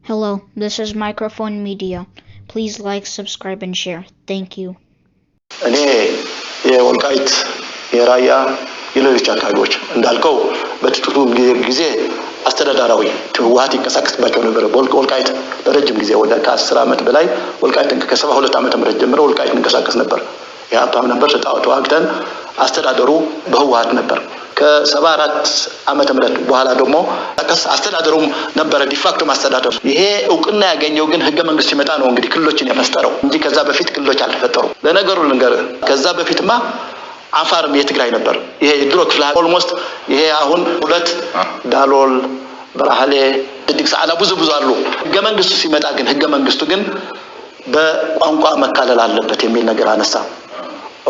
Hello, this is Microphone Media. Please like, subscribe, and share. Thank you. እኔ የወልቃይት የራያ የሌሎች አካባቢዎች እንዳልከው በጥቂቱ ጊዜ አስተዳዳራዊ ህወሓት ይንቀሳቀስባቸው ነበር። ወልቃይት ለረጅም ጊዜ ወደ ከ10 ዓመት በላይ ወልቃይት ከ72 ዓመተ ምህረት ጀምሮ ወልቃይት ይንቀሳቀስ ነበር። የሀብታም ነበር። ተዋግተን አስተዳደሩ በህወሓት ነበር። ከ74 ዓመተ ምህረት በኋላ ደግሞ አስተዳደሩም ነበረ ዲፋክቶ ማስተዳደር። ይሄ እውቅና ያገኘው ግን ህገ መንግስት ሲመጣ ነው እንግዲህ ክልሎችን የፈጠረው እንጂ ከዛ በፊት ክልሎች አልተፈጠሩም። ለነገሩ ልንገርህ፣ ከዛ በፊትማ አፋርም የትግራይ ነበር። ይሄ ድሮ ክፍለ ኦልሞስት ይሄ አሁን ሁለት ዳሎል በራህሌ ድግስ አላ ብዙ አሉ። ህገ መንግስቱ ሲመጣ ግን ህገ መንግስቱ ግን በቋንቋ መካለል አለበት የሚል ነገር አነሳ።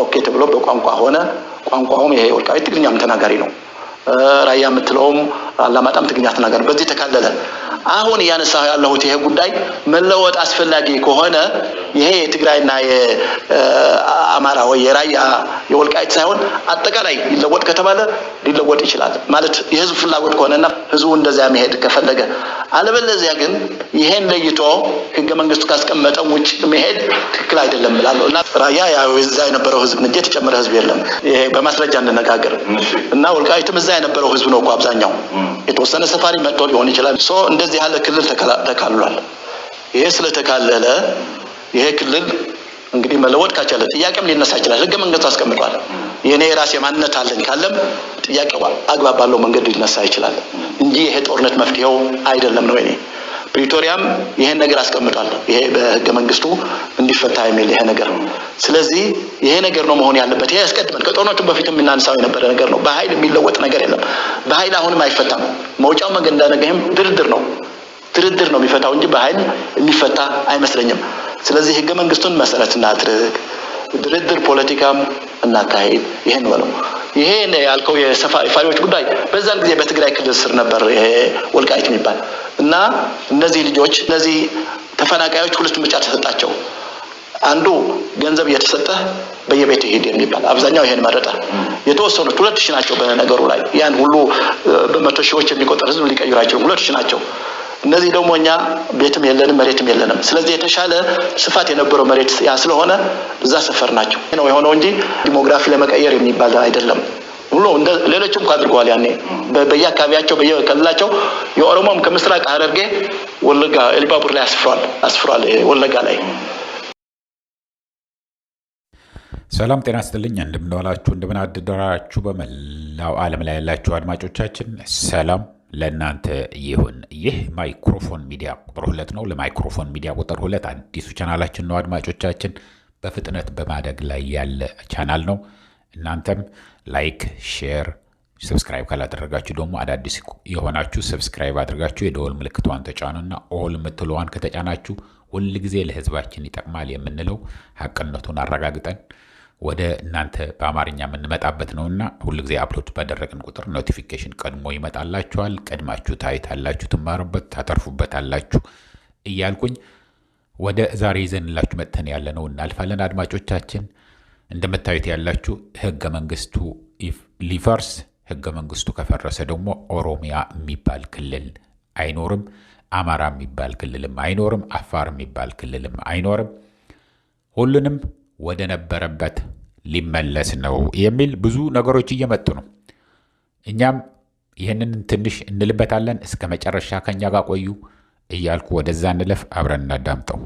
ኦኬ ተብሎ በቋንቋ ሆነ። ቋንቋውም ይሄ ወልቃይት ትግርኛም ተናጋሪ ነው። ራያ የምትለውም አላማጣም ትግርኛ ተናጋሪ በዚህ ተካለለ። አሁን ያነሳው ያለሁት ይሄ ጉዳይ መለወጥ አስፈላጊ ከሆነ ይሄ የትግራይና የአማራ ወይ የራያ የወልቃይት ሳይሆን አጠቃላይ ሊለወጥ ከተባለ ሊለወጥ ይችላል ማለት የህዝብ ፍላጎት ከሆነና ህዝቡ እንደዛ መሄድ ከፈለገ። አለበለዚያ ግን ይሄን ለይቶ ህገ መንግስቱ ካስቀመጠው ውጭ መሄድ ትክክል አይደለም ብላለሁ። እና ራያ ያው እዛ የነበረው ህዝብ እንጂ የተጨመረ ህዝብ የለም። ይሄ በማስረጃ እንነጋገር እና ወልቃይትም እዛ የነበረው ህዝብ ነው እኮ አብዛኛው። የተወሰነ ሰፋሪ መጥቶ ሊሆን ይችላል። እንደዚህ ያለ ክልል ተካልሏል። ይሄ ስለተካለለ ይሄ ክልል እንግዲህ መለወጥ ካቻለ ጥያቄም ሊነሳ ይችላል። ህገ መንግስቱ አስቀምጧል። የኔ ራሴ ማንነት አለኝ ካለም ጥያቄው አግባብ ባለው መንገድ ሊነሳ ይችላል እንጂ ይሄ ጦርነት መፍትሄው አይደለም ነው። እኔ ፕሪቶሪያም ይሄን ነገር አስቀምጧል። ይሄ በህገ መንግስቱ እንዲፈታ የሚል ይሄ ነገር። ስለዚህ ይሄ ነገር ነው መሆን ያለበት። ይሄ አስቀድመን ከጦርነቱ በፊት የምናነሳው የነበረ ነገር ነው። በኃይል የሚለወጥ ነገር የለም። በኃይል አሁንም አይፈታም። መውጫው መንገድ እንዳነገህም ድርድር ነው የሚፈታው እንጂ በኃይል የሚፈታ አይመስለኝም። ስለዚህ ህገ መንግስቱን መሰረት እናድርግ፣ ድርድር ፖለቲካም እናካሄድ። ይሄን ነው ይሄ ያልከው የሰፋሪዎች ጉዳይ በዛን ጊዜ በትግራይ ክልል ስር ነበር ይሄ ወልቃይት የሚባል እና እነዚህ ልጆች እነዚህ ተፈናቃዮች ሁለት ምርጫ ተሰጣቸው። አንዱ ገንዘብ እየተሰጠ በየቤት ሄድ የሚባል አብዛኛው ይሄን መረጠ። የተወሰኑት 2000 ናቸው። በነገሩ ላይ ያን ሁሉ በመቶ ሺዎች የሚቆጠር ህዝብ ሊቀይራቸው 2000 ናቸው። እነዚህ ደግሞ እኛ ቤትም የለንም መሬትም የለንም። ስለዚህ የተሻለ ስፋት የነበረው መሬት ያ ስለሆነ እዛ ሰፈር ናቸው ነው የሆነው እንጂ ዲሞግራፊ ለመቀየር የሚባል አይደለም። ሁሉ እንደ ሌሎችም አድርገዋል። ያኔ በየአካባቢያቸው በየክልላቸው የኦሮሞም ከምስራቅ ሐረርጌ ወለጋ ኤልባቡር ላይ አስፍሯል ወለጋ ላይ። ሰላም ጤና ይስጥልኝ። እንደምንዋላችሁ እንደምናደራችሁ በመላው ዓለም ላይ ያላችሁ አድማጮቻችን ሰላም ለእናንተ ይሁን። ይህ ማይክሮፎን ሚዲያ ቁጥር 2 ነው። ለማይክሮፎን ሚዲያ ቁጥር 2 አዲሱ ቻናላችን ነው። አድማጮቻችን በፍጥነት በማደግ ላይ ያለ ቻናል ነው። እናንተም ላይክ፣ ሼር፣ ሰብስክራይብ ካላደረጋችሁ ደግሞ አዳዲስ የሆናችሁ ሰብስክራይብ አድርጋችሁ የደወል ምልክቷን ተጫኑና ኦል ምትለዋን ከተጫናችሁ ሁል ጊዜ ለህዝባችን ይጠቅማል የምንለው ሀቅነቱን አረጋግጠን ወደ እናንተ በአማርኛ የምንመጣበት ነውና ሁልጊዜ አፕሎድ ባደረግን ቁጥር ኖቲፊኬሽን ቀድሞ ይመጣላችኋል። ቀድማችሁ ታይታላችሁ፣ ትማሩበት፣ ታተርፉበታላችሁ እያልኩኝ ወደ ዛሬ ይዘንላችሁ መጥተን ያለነው እናልፋለን። አድማጮቻችን እንደምታዩት ያላችሁ ህገ መንግስቱ ሊፈርስ፣ ህገ መንግስቱ ከፈረሰ ደግሞ ኦሮሚያ የሚባል ክልል አይኖርም፣ አማራ የሚባል ክልልም አይኖርም፣ አፋር የሚባል ክልልም አይኖርም፣ ሁሉንም ወደ ነበረበት ሊመለስ ነው የሚል ብዙ ነገሮች እየመጡ ነው። እኛም ይህንን ትንሽ እንልበታለን። እስከ መጨረሻ ከኛ ጋር ቆዩ እያልኩ ወደዛ እንለፍ፣ አብረን እናዳምጠው።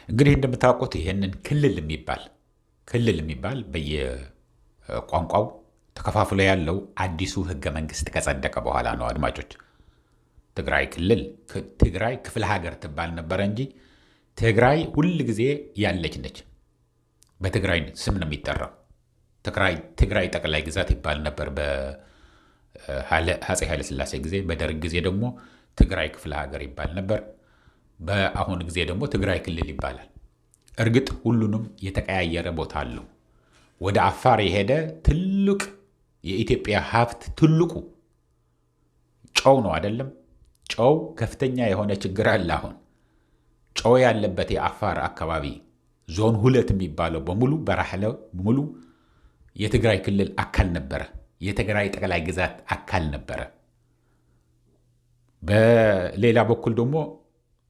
እንግዲህ እንደምታውቁት ይህንን ክልል የሚባል በየቋንቋው ተከፋፍሎ ያለው አዲሱ ህገ መንግስት ከጸደቀ በኋላ ነው። አድማጮች ትግራይ ክፍለ ሀገር ትባል ነበረ እንጂ ትግራይ ሁል ጊዜ ያለች ነች። በትግራይ ስም ነው የሚጠራው። ትግራይ ጠቅላይ ግዛት ይባል ነበር በአፄ ኃይለ ሥላሴ ጊዜ። በደርግ ጊዜ ደግሞ ትግራይ ክፍለ ሀገር ይባል ነበር። በአሁን ጊዜ ደግሞ ትግራይ ክልል ይባላል። እርግጥ ሁሉንም የተቀያየረ ቦታ አለው። ወደ አፋር የሄደ ትልቅ የኢትዮጵያ ሀብት ትልቁ ጨው ነው አይደለም? ጨው ከፍተኛ የሆነ ችግር አለ። አሁን ጨው ያለበት የአፋር አካባቢ ዞን 2 የሚባለው በሙሉ በራህለ ሙሉ የትግራይ ክልል አካል ነበረ። የትግራይ ጠቅላይ ግዛት አካል ነበረ። በሌላ በኩል ደግሞ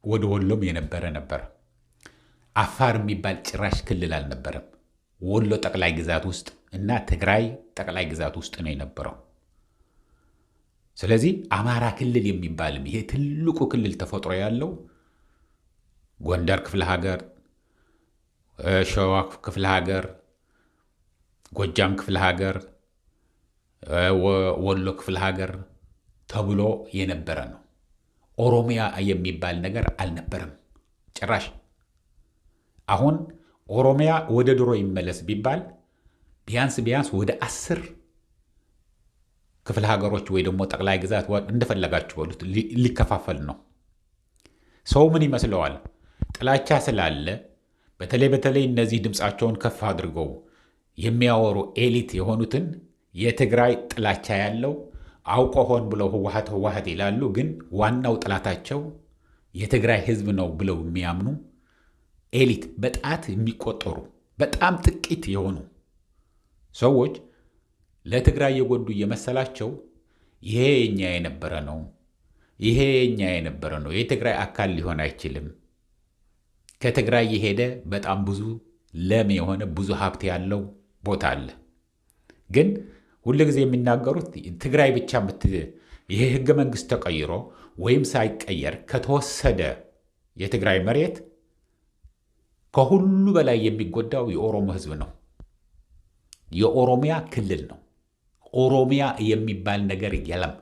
ወደ ወሎም የነበረ ነበር። አፋር የሚባል ጭራሽ ክልል አልነበረም። ወሎ ጠቅላይ ግዛት ውስጥ እና ትግራይ ጠቅላይ ግዛት ውስጥ ነው የነበረው። ስለዚህ አማራ ክልል የሚባልም ይሄ ትልቁ ክልል ተፈጥሮ ያለው ጎንደር ክፍለ ሀገር፣ ሸዋ ክፍለ ሀገር፣ ጎጃም ክፍለ ሀገር፣ ወሎ ክፍለ ሀገር ተብሎ የነበረ ነው። ኦሮሚያ የሚባል ነገር አልነበረም ጭራሽ። አሁን ኦሮሚያ ወደ ድሮ ይመለስ ቢባል ቢያንስ ወደ 10 ክፍለ ሀገሮች ወይ ደግሞ ጠቅላይ ግዛት እንደፈለጋችሁ በሉት ሊከፋፈል ነው። ሰው ምን ይመስለዋል? ጥላቻ ስላለ በተለይ እነዚህ ድምፃቸውን ከፍ አድርገው የሚያወሩ ኤሊት የሆኑትን የትግራይ ጥላቻ ያለው አውቆ ሆን ብለው ህወሓት ይላሉ። ግን ዋናው ጥላታቸው የትግራይ ህዝብ ነው ብለው የሚያምኑ ኤሊት በጣት የሚቆጠሩ በጣም ጥቂት የሆኑ ሰዎች ለትግራይ የጎዱ እየመሰላቸው ይሄ የኛ የነበረ ነው፣ ይሄ የኛ የነበረ ነው፣ የትግራይ አካል ሊሆን አይችልም፣ ከትግራይ የሄደ በጣም ብዙ ለም የሆነ ብዙ ሀብት ያለው ቦታ አለ። ግን ሁልጊዜ የሚናገሩት ትግራይ ብቻ ይሄ ህገ መንግስት ተቀይሮ ወይም ሳይቀየር ከተወሰደ የትግራይ መሬት ከሁሉ በላይ የሚጎዳው የኦሮሞ ህዝብ ነው። የኦሮሚያ ክልል ነው። ኦሮሚያ የሚባል ነገር የለም።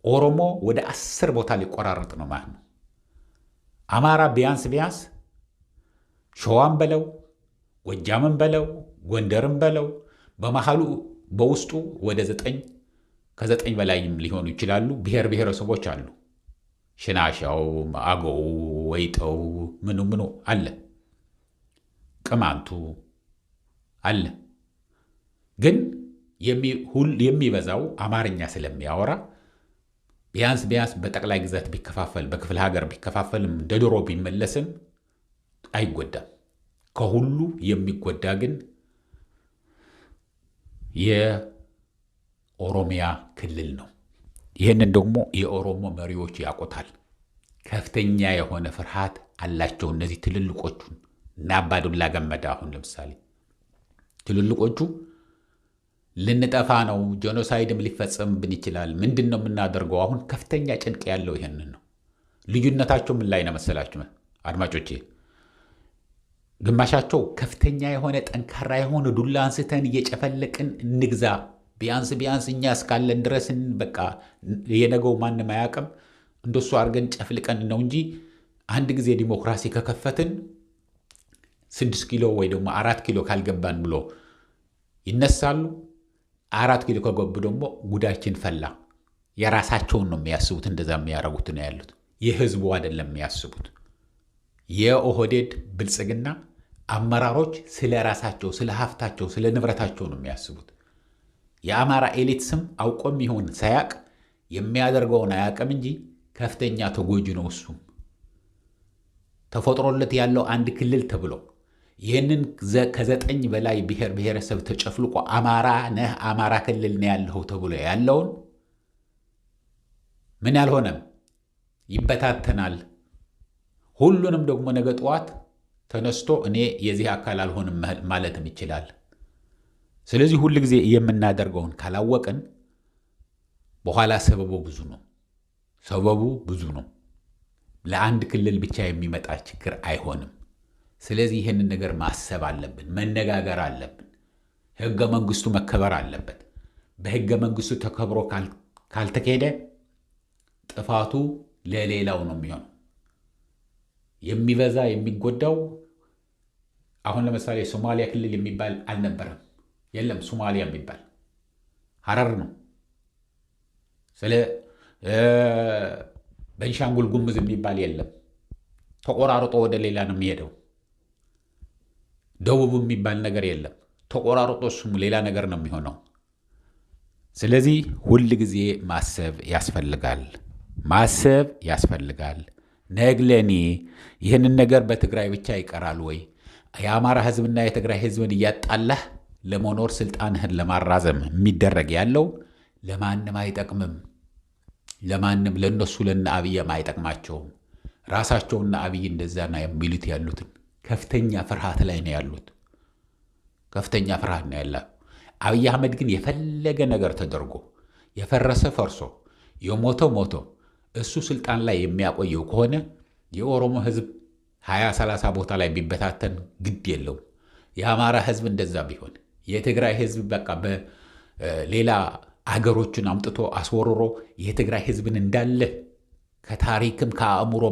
ኦሮሞ ወደ 10 ቦታ ሊቆራረጥ ነው ማለት ነው። አማራ ቢያንስ ሸዋም በለው ጎጃምን በለው ጎንደርም በለው በመሃሉ በውስጡ ወደ 9 በላይም ሊሆኑ ይችላሉ ብሔር ብሔረሰቦች አሉ። ሽናሻው፣ አገው፣ ወይጠው ምኑ አለ፣ ቅማንቱ አለ። ግን የሚበዛው አማርኛ ስለሚያወራ ቢያንስ በጠቅላይ ግዛት ቢከፋፈል በክፍለ ሀገር ቢከፋፈልም እንደ ድሮ ቢመለስም አይጎዳም። ከሁሉ የሚጎዳ ግን የኦሮሚያ ክልል ነው። ይህንን ደግሞ የኦሮሞ መሪዎች ያውቁታል። ከፍተኛ የሆነ ፍርሃት አላቸው። እነዚህ ትልልቆቹን እና አባዱላ ገመዳ አሁን ለምሳሌ ትልልቆቹ ልንጠፋ ነው፣ ጄኖሳይድም ሊፈጸምብን ይችላል፣ ምንድን ነው የምናደርገው? አሁን ከፍተኛ ጭንቅ ያለው ይህንን ነው። ልዩነታቸው ምን ላይ ነው መሰላችሁ አድማጮቼ? ግማሻቸው ከፍተኛ የሆነ ጠንካራ የሆነ ዱላ አንስተን እየጨፈለቅን እንግዛ፣ ቢያንስ እኛ እስካለን ድረስ በቃ የነገው ማንም አያውቅም፣ እንደሱ አድርገን ጨፍልቀን ነው እንጂ አንድ ጊዜ ዲሞክራሲ ከከፈትን 6 ኪሎ ወይ ደግሞ 4 ኪሎ ካልገባን ብሎ ይነሳሉ። 4 ኪሎ ከገቡ ደግሞ ጉዳችን ፈላ። የራሳቸውን ነው የሚያስቡት። እንደዛ የሚያረጉት ነው ያሉት። የህዝቡ አይደለም የሚያስቡት። የኦህዴድ ብልጽግና አመራሮች ስለ ራሳቸው፣ ስለ ሀብታቸው፣ ስለ ንብረታቸው ነው የሚያስቡት። የአማራ ኤሊት ስም አውቆም ይሆን ሳያቅ የሚያደርገውን አያቅም እንጂ ከፍተኛ ተጎጂ ነው። እሱም ተፈጥሮለት ያለው አንድ ክልል ተብሎ ይህንን ከ9 በላይ ብሔር ብሔረሰብ ተጨፍልቆ አማራ ነህ አማራ ክልል ነው ያለው ተብሎ ያለውን ምን ያልሆነም ይበታተናል። ሁሉንም ደግሞ ነገ ጠዋት ተነስቶ እኔ የዚህ አካል አልሆንም ማለትም ይችላል። ስለዚህ ሁሉ ጊዜ የምናደርገውን ካላወቅን በኋላ ሰበቡ ብዙ ነው። ለአንድ ክልል ብቻ የሚመጣ ችግር አይሆንም። ስለዚህ ይህንን ነገር ማሰብ አለብን፣ መነጋገር አለብን። ህገ መንግስቱ መከበር አለበት። በህገ መንግስቱ ተከብሮ ካልተካሄደ ጥፋቱ ለሌላው ነው የሚሆነው። የሚበዛ የሚጎዳው አሁን ለምሳሌ ሶማሊያ ክልል የሚባል አልነበረም፣ የለም። ሶማሊያ የሚባል ሐረር ነው። ስለ ቤንሻንጉል ጉሙዝ የሚባል የለም። ተቆራርጦ ወደ ሌላ ነው የሚሄደው። ደቡብ የሚባል ነገር የለም። ተቆራርጦ እሱም ሌላ ነገር ነው የሚሆነው። ስለዚህ ሁል ጊዜ ማሰብ ያስፈልጋል። ነግለኔ ይህንን ነገር በትግራይ ብቻ ይቀራል ወይ? የአማራ ህዝብና የትግራይ ህዝብን እያጣላህ ለመኖር ስልጣንህን ለማራዘም የሚደረግ ያለው ለማንም አይጠቅምም። ለማንም ለነሱ ለነ አብይም አይጠቅማቸውም። ራሳቸውና አብይ እንደዛና የሚሉት ያሉትን ከፍተኛ ፍርሃት ላይ ነው ያሉት። ከፍተኛ ፍርሃት ነው ያለው። አብይ አህመድ ግን የፈለገ ነገር ተደርጎ የፈረሰ ፈርሶ የሞተው ሞቶ እሱ ስልጣን ላይ የሚያቆየው ከሆነ የኦሮሞ ህዝብ 20-30 ቦታ ላይ ቢበታተን ግድ የለውም። የአማራ ህዝብ እንደዛ ቢሆን የትግራይ ህዝብ በቃ በሌላ አገሮችን አምጥቶ አስወርሮ የትግራይ ህዝብን እንዳለ ከታሪክም ከአእምሮ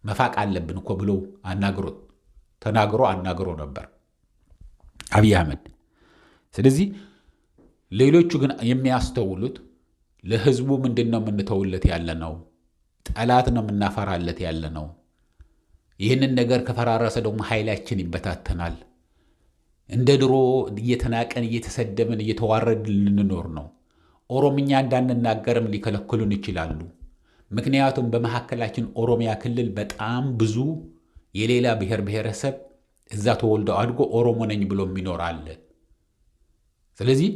መፋቅ አለብን እኮ ብሎ ተናግሮ ነበር አብይ አህመድ። ስለዚህ ሌሎቹ ግን የሚያስተውሉት ለህዝቡ ምንድነው የምንተውለት ያለ ነው? ጠላት ነው የምናፈራለት ያለ ነው። ይህንን ነገር ከፈራረሰ ደግሞ ኃይላችን ይበታተናል። እንደ ድሮ እየተናቀን እየተሰደብን እየተዋረድን ልንኖር ነው። ኦሮምኛ እንዳንናገርም ሊከለክሉን ይችላሉ። ምክንያቱም በመካከላችን ኦሮሚያ ክልል በጣም ብዙ የሌላ ብሔር ብሔረሰብ እዛ ተወልዶ አድጎ ኦሮሞ ነኝ ብሎ የሚኖር አለ። ስለዚህ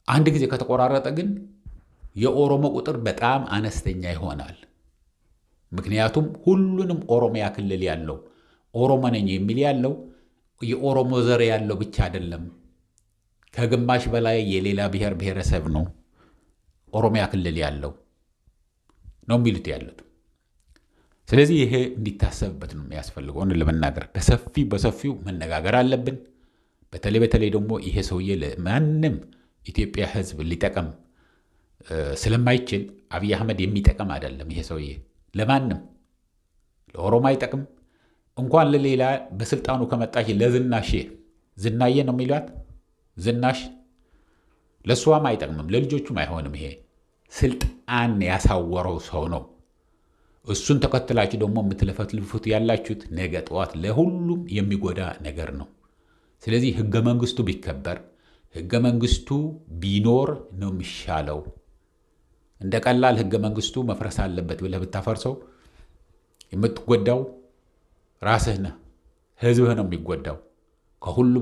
አንድ ጊዜ ከተቆራረጠ ግን የኦሮሞ ቁጥር በጣም አነስተኛ ይሆናል። ምክንያቱም ሁሉንም ኦሮሚያ ክልል ያለው ኦሮሞ ነኝ የሚል ያለው የኦሮሞ ዘር ያለው ብቻ አይደለም። ከግማሽ በላይ የሌላ ብሔር ብሔረሰብ ነው ኦሮሚያ ክልል ያለው ነው የሚሉት ያሉት። ስለዚህ ይሄ እንዲታሰብበት ነው የሚያስፈልገው። ለመናገር በሰፊው መነጋገር አለብን። በተለይ ደግሞ ይሄ ሰውዬ ለማንም ኢትዮጵያ ህዝብ ሊጠቀም ስለማይችል አብይ አህመድ የሚጠቀም አይደለም። ይሄ ሰውዬ ለማንም ለኦሮሞ አይጠቅም። እንኳን ለሌላ በስልጣኑ ከመጣች ዝናዬ ነው የሚሏት ዝናሽ ለሷም አይጠቅምም፣ ለልጆቹም አይሆንም። ይሄ ስልጣን ያሳወረው ሰው ነው። እሱን ተከትላችሁ ደግሞ የምትለፈትልፉት ያላችሁት ነገ ጠዋት ለሁሉም የሚጎዳ ነገር ነው። ስለዚህ ህገ መንግስቱ ቢከበር ህገ መንግስቱ ቢኖር ነው የሚሻለው። እንደ ቀላል ህገ መንግስቱ መፍረስ አለበት ብለህ ብታፈርሰው የምትጎዳው ራስህ ነህ፣ ህዝብህ ነው የሚጎዳው። ከሁሉ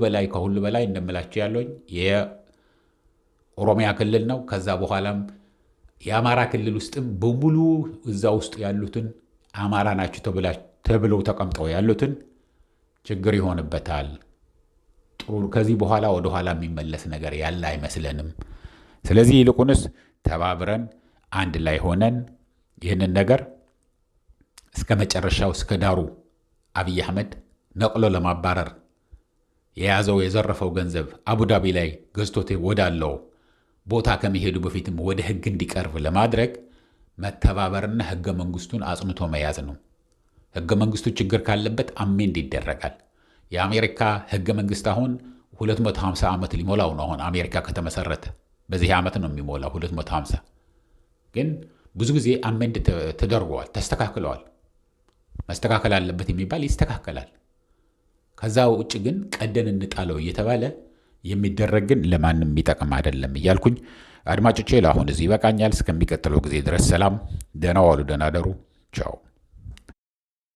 በላይ እንደምላችሁ ያለኝ የኦሮሚያ ክልል ነው። ከዛ በኋላም የአማራ ክልል ውስጥም በሙሉ እዛ ውስጥ ያሉትን አማራ ናቸው ተብለው ተቀምጠው ያሉትን ችግር ይሆንበታል። ከዚህ በኋላ ወደ ኋላ የሚመለስ ነገር ያለ አይመስለንም። ስለዚህ ይልቁንስ ተባብረን አንድ ላይ ሆነን ይህንን ነገር እስከ መጨረሻው እስከ ዳሩ አብይ አህመድ ነቅሎ ለማባረር የያዘው የዘረፈው ገንዘብ አቡዳቢ ላይ ገዝቶት ወዳለው ቦታ ከመሄዱ በፊትም ወደ ህግ እንዲቀርብ ለማድረግ መተባበርና ህገ መንግስቱን አጽንቶ መያዝ ነው። ህገ መንግስቱ ችግር ካለበት አሜንድ ይደረጋል። የአሜሪካ ህገ መንግስት አሁን 250 ዓመት ሊሞላው ነው። አሁን አሜሪካ ከተመሰረተ በዚህ ዓመት ነው የሚሞላው 250። ግን ብዙ ጊዜ አሜንድ ተደርጓል፣ ተስተካክለዋል። መስተካከል አለበት የሚባል ይስተካከላል። ከዛ ውጭ ግን ቀደን እንጣለው እየተባለ የሚደረግ ግን ለማንም የሚጠቅም አይደለም እያልኩኝ አድማጮቼ ለአሁን እዚህ ይበቃኛል። እስከሚቀጥለው ጊዜ ድረስ ሰላም፣ ደህና ዋሉ፣ ደህና ደሩ። ቻው።